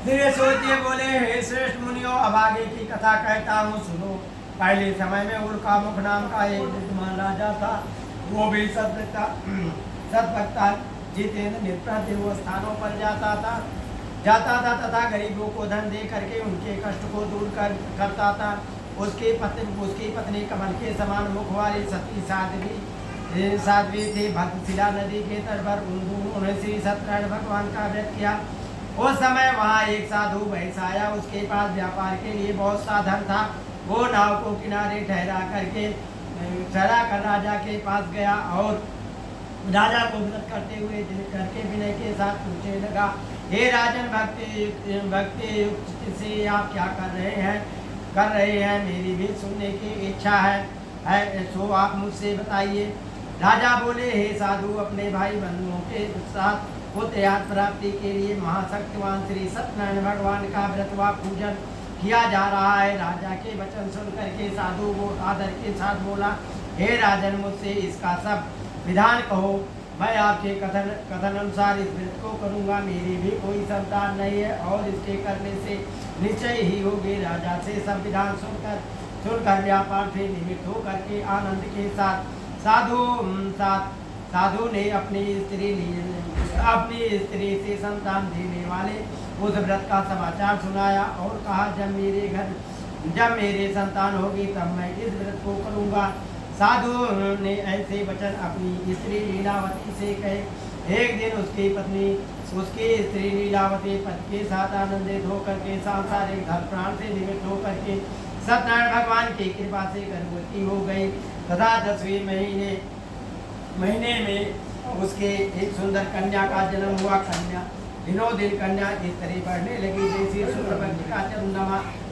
धीरे सोचिए बोले, हे श्रेष्ठ मुनियों, अब आगे की कथा कहता हूँ, सुनो। पहले समय में उल्का मुख नाम का एक विद्वान राजा था। वो भी सतभक्ता जितेंद्र निप्रत्य वो स्थानों पर जाता था तथा गरीबों को धन दे करके उनके कष्ट को दूर करता था। उसकी पत्नी कमल के समान मुख वाली सती साध्वी थी। भक्तशिला नदी के तट पर उन्होंने श्री सत्यनारायण भगवान का व्यक्त किया। उस समय वहाँ एक साधु भैंस आया। उसके पास व्यापार के लिए बहुत साधन था। वो नाव को किनारे ठहरा कर राजा के पास गया और राजा को व्रत करते हुए करके विनय के साथ पूछने लगा, हे राजन, भक्ति युक्त से आप क्या कर रहे हैं? मेरी भी सुनने की इच्छा है, सो आप मुझसे बताइए। राजा बोले, हे साधु, अपने भाई बंधुओं के साथ पुत्रयाद प्राप्ति के लिए महाशक्तिवान श्री सत्यनारायण भगवान का व्रत व पूजन किया जा रहा है। राजा के वचन सुन करके साधु वो आदर के साथ बोला, हे राजन, मुझसे इसका सब विधान कहो। मैं आपके कथन अनुसार इस व्रत को करूँगा। मेरी भी कोई संतान नहीं है और इसके करने से निश्चय ही होगी। राजा से सब विधान सुनकर व्यापार से निमित्त होकर के आनंद के साथ साधु ने अपनी स्त्री से संतान देने वाले उस व्रत का समाचार सुनाया और कहा, जब मेरे संतान होगी तब मैं इस व्रत को करूँगा। साधु ने ऐसे वचन अपनी स्त्री लीलावती से कहे। एक दिन उसकी स्त्री लीलावती पति के साथ आनंदित होकर के सांसारिक धन प्राण से निमित्त होकर के सत्यनारायण भगवान की कृपा से गर्भवती हो गई तथा 10वें महीने में उसके एक सुंदर कन्या का जन्म हुआ। कन्या दिनों दिन कन्या इस तरह बढ़ने लगी जैसे शुक्लपक्ष का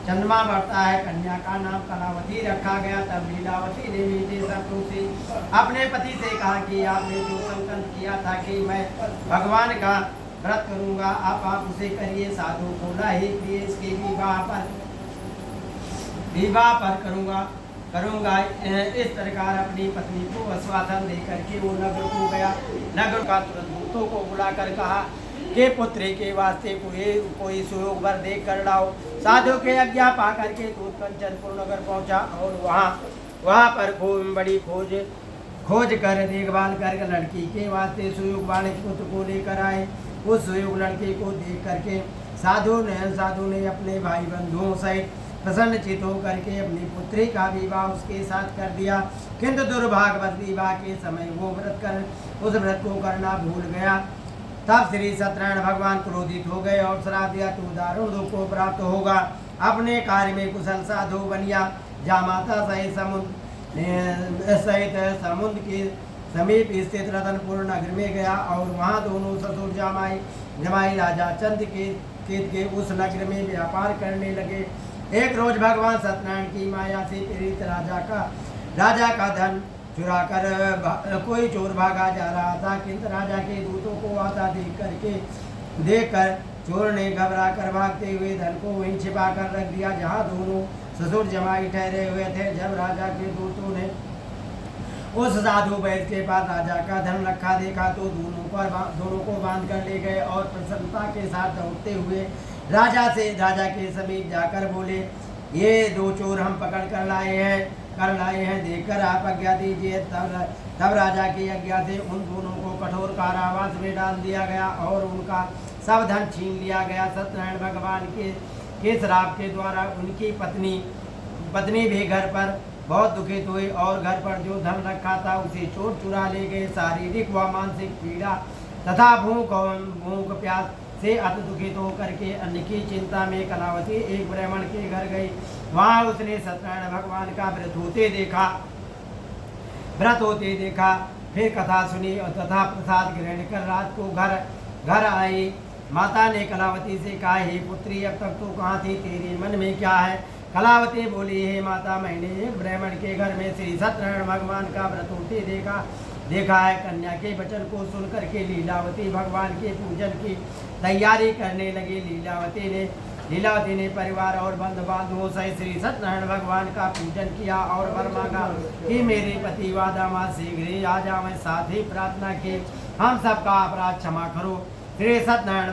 चंद्रमा बढ़ता है। कन्या का नाम कलावती रखा गया। तब लीलावती ने मीठे शब्दों से अपने पति से कहा कि आपने जो संकल्प किया था कि मैं भगवान का व्रत करूंगा, आप उसे करिए। साधु बोला, ही प्रिय, इसके विवाह पर करूंगा। इस प्रकार अपनी पत्नी को आश्वासन देकर के वो नगर को गया। नगर का तुरंत दूतों को बुलाकर कहा कि पुत्री के वास्ते कोई सुयोग वर देख कर लाओ। साधु के आज्ञा पाकर के दूत कंचनपुर नगर पहुंचा और वहाँ पर बड़ी खोज कर देखभाल कर लड़की के वास्ते सुयोग वाले पुत्र को लेकर आए। उस सुयोग लड़के को देख करके साधु ने अपने भाई बंधुओं सहित प्रसन्नचित होकर के अपनी पुत्री का विवाह उसके साथ कर दिया। किंतु दुर्भाग्यवश विवाह के समय वो उस व्रत को करना भूल गया। तब श्री सत्यनारायण भगवान क्रोधित हो गए और श्राप दिया, तू दारुण दुख को प्राप्त होगा। अपने कार्य में कुशल साधु बनिया जामाता सहित समुद्र के समीप स्थित रतनपुर नगर में गया और वहाँ दोनों ससुर जमाई राजा चंद के उस नगर में व्यापार करने लगे। एक रोज भगवान सत्यनारायण की माया से प्रेरित राजा का धन चुरा कर कोई चोर भागा जा रहा था। किंतु राजा के दूतों को आता देखकर चोर ने घबरा कर भागते हुए धन को वहीं छिपा कर रख दिया जहाँ दोनों ससुर जमाई ठहरे हुए थे। जब राजा के दूतों ने उस साधु वैद्य के पास राजा का धन रखा देखा तो दोनों को बांध कर ले गए और प्रसन्नता के साथ दौड़ते हुए राजा के समीप जाकर बोले, ये दो चोर हम पकड़ कर लाए हैं, देखकर आप आज्ञा दीजिए। तब राजा की आज्ञा से उन दोनों को कठोर कारावास में डाल दिया गया और उनका सब धन छीन लिया गया। सत्यनारायण भगवान के श्राप के द्वारा उनकी पत्नी भी घर पर बहुत दुखित हुई और घर पर जो धन रखा था उसे चोर चुरा ले गए। शारीरिक व मानसिक पीड़ा तथा भूख प्यास से अति दुखित होकर के अन्न की चिंता में कलावती एक ब्राह्मण के घर गई। वहाँ उसने सत्यनारायण भगवान का व्रत होते देखा। फिर कथा सुनी और तथा प्रसाद ग्रहण कर रात को घर आई। माता ने कलावती से कहा, हे पुत्री, अब तक तो कहाँ थी? तेरे मन में क्या है? कलावती बोली, हे माता, मैंने एक ब्राह्मण के घर में श्री सत्यनारायण भगवान का व्रत होते देखा है। कन्या के वचन को सुनकर के लीलावती भगवान के पूजन की तैयारी करने लगी। लीलावती ने परिवार और बंधु बांधवों सहित श्री सत्यनारायण भगवान का पूजन किया और वर मांगा कि मेरे पति व दामाद शीघ्र ही आ जाएं। साथ ही प्रार्थना की, हम सबका अपराध क्षमा करो। श्री सत्यनारायण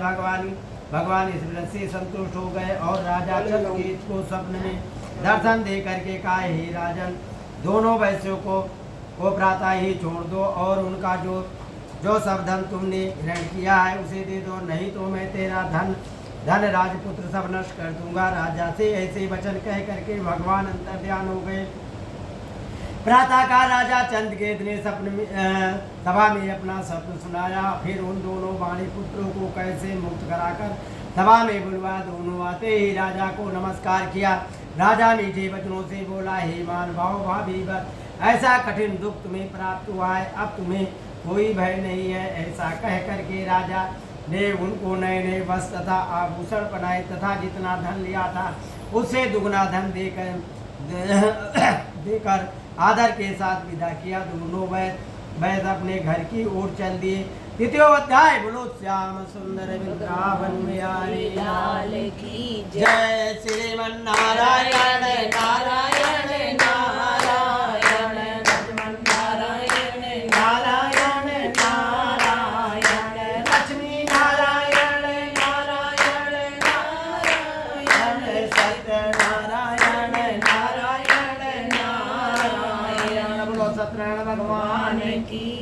भगवान इस व्रत से संतुष्ट हो गए और राजा चंद्रकेत को स्वप्न में दर्शन दे करके कहा, हे राजन, दोनों वैश्यों को प्रातः ही छोड़ दो और उनका जो सब धन तुमने ग्रहण किया है उसे दे दो, नहीं तो मैं तेरा धन राजपुत्र सब नष्ट कर दूंगा। राजा से ऐसे वचन कह करके भगवान अंतर्ध्यान हो गए। प्रातः का राजा चंद्रकेत ने सभा में अपना स्वप्न सुनाया। फिर उन दोनों वाणी पुत्रों को कैसे मुक्त कराकर सभा में बुलवा दोनों आते ही राजा को नमस्कार किया। राजा मीठे वचनों से बोला, हे महानुभाव भाभी, ऐसा कठिन दुख तुम्हें प्राप्त हुआ है, अब तुम्हें कोई भय नहीं है। ऐसा कह करके राजा ने उनको नए नए वस्त्र तथा आभूषण पहनाए तथा जितना धन लिया था उससे दुगना धन देकर आदर के साथ विदा किया। दोनों वैद्य अपने घर की ओर चल दिए। तृतीय अध्याय। बोलो श्याम सुंदर वृंदावन बिहारी लाल की जय। श्रीमन नारायण नारायण नारायण लक्ष्मण नारायण नारायण नारायण लक्ष्मी नारायण नारायण नारायण सत्य नारायण नारायण नारायण। बोलो सत्यनारायण भगवान की।